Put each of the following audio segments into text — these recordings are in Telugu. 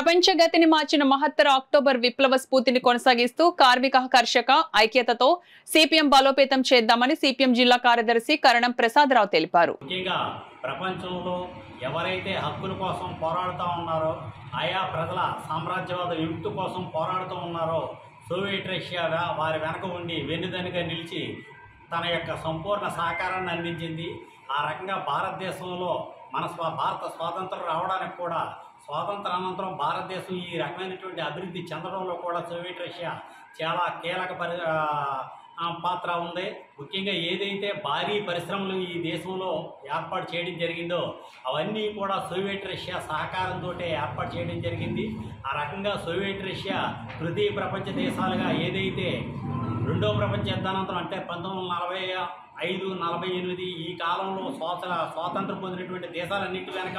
ప్రపంచ గతిని మార్చిన మహత్తర అక్టోబర్ విప్లవ స్ఫూర్తిని కొనసాగిస్తూ కార్మిక కర్షక ఐక్యతతో సిపిఎం బలోపేతం చేద్దామని సిపిఎం జిల్లా కార్యదర్శి కరణం ప్రసాదరావు తెలిపారు. ముఖ్యంగా ప్రపంచంలో ఎవరైతే హక్కుల కోసం పోరాడుతూ ఉన్నారో, ఆయా ప్రజల సామ్రాజ్యవాద విముక్తి కోసం పోరాడుతూ ఉన్నారో, సోవియట్ రష్యా వారి వెనక ఉండి వెన్నుదన్నుగా నిలిచి తన యొక్క సంపూర్ణ సహకారాన్ని అందించింది. ఆ రకంగా భారతదేశంలో భారత స్వాతంత్రం రావడానికి కూడా, స్వాతంత్ర అనంతరం భారతదేశం ఈ రకమైనటువంటి అభివృద్ధి చెందడంలో కూడా సోవియట్ రష్యా చాలా కీలక పాత్ర ఉంది. ముఖ్యంగా ఏదైతే భారీ పరిశ్రమలు ఈ దేశంలో ఏర్పాటు చేయడం జరిగిందో అవన్నీ కూడా సోవియట్ రష్యా సహకారంతో ఏర్పాటు చేయడం జరిగింది. ఆ రకంగా సోవియట్ రష్యా తృతీయ ప్రపంచ దేశాలుగా ఏదైతే రెండో ప్రపంచ యుద్ధానంతరం అంటే 1945-48 ఈ కాలంలో స్వాతంత్రం పొందినటువంటి దేశాలన్నింటి వెనక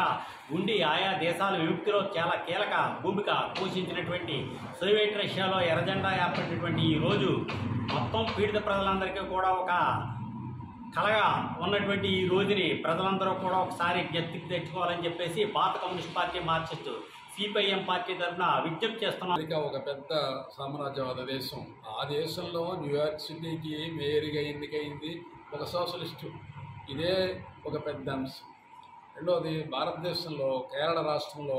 ఉండి ఆయా దేశాల విముక్తిలో చాలా కీలక భూమిక పోషించినటువంటి సోవియట్ రష్యాలో ఎర్రజెండా ఏర్పడినటువంటి ఈ రోజు మొత్తం పీడిత ప్రజలందరికీ కూడా ఒక కలగా ఉన్నటువంటి ఈ రోజుని ప్రజలందరూ కూడా ఒకసారి జ్ఞప్తికి తెచ్చుకోవాలని చెప్పేసి భారత communist party Marxist CPIM party తరఫున విజ్ఞప్తి చేస్తున్నాం. అమెరికా ఒక పెద్ద సామ్రాజ్యవాద దేశం. ఆ దేశంలో న్యూయార్క్ సిటీకి మేయర్గా ఎన్నికైంది ఒక సోషలిస్టు. ఇదే ఒక పెద్ద అంశం. రెండవది, భారతదేశంలో కేరళ రాష్ట్రంలో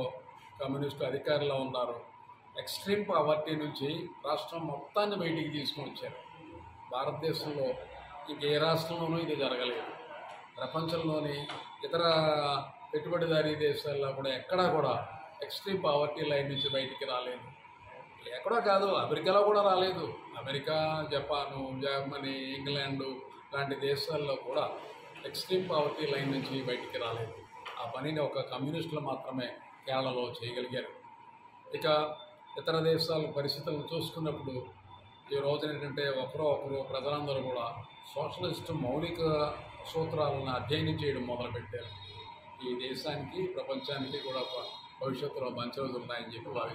కమ్యూనిస్టు అధికారులు ఉన్నారు. ఎక్స్ట్రీమ్ పావర్టీ నుంచి రాష్ట్రం మొత్తాన్ని బయటికి తీసుకొని వచ్చారు. భారతదేశంలో ఇంక ఏ రాష్ట్రంలోనూ ఇది జరగలేదు. ప్రపంచంలోని ఇతర పెట్టుబడిదారీ దేశాల్లో కూడా ఎక్కడా కూడా ఎక్స్ట్రీమ్ పావర్టీ లైన్ నుంచి బయటికి రాలేదు. ఎక్కడో కాదు, అమెరికాలో కూడా రాలేదు. అమెరికా, జపాను, జర్మనీ, ఇంగ్లాండు లాంటి దేశాల్లో కూడా ఎక్స్ట్రీమ్ పావర్టీ లైన్ నుంచి బయటికి రాలేదు. ఆ పనిని ఒక కమ్యూనిస్టులు మాత్రమే కేరళలో చేయగలిగారు. ఇక ఇతర దేశాల పరిస్థితులను చూసుకున్నప్పుడు ఈ రోజున ఏంటంటే ఒకరు ప్రజలందరూ కూడా సోషలిస్టు మౌలిక సూత్రాలను అధ్యయనం చేయడం మొదలుపెట్టారు. ఈ దేశానికి, ప్రపంచానికి కూడా భవిష్యత్తులో మంచి రోజులు ఉన్నాయని చెప్పి భావిస్తారు.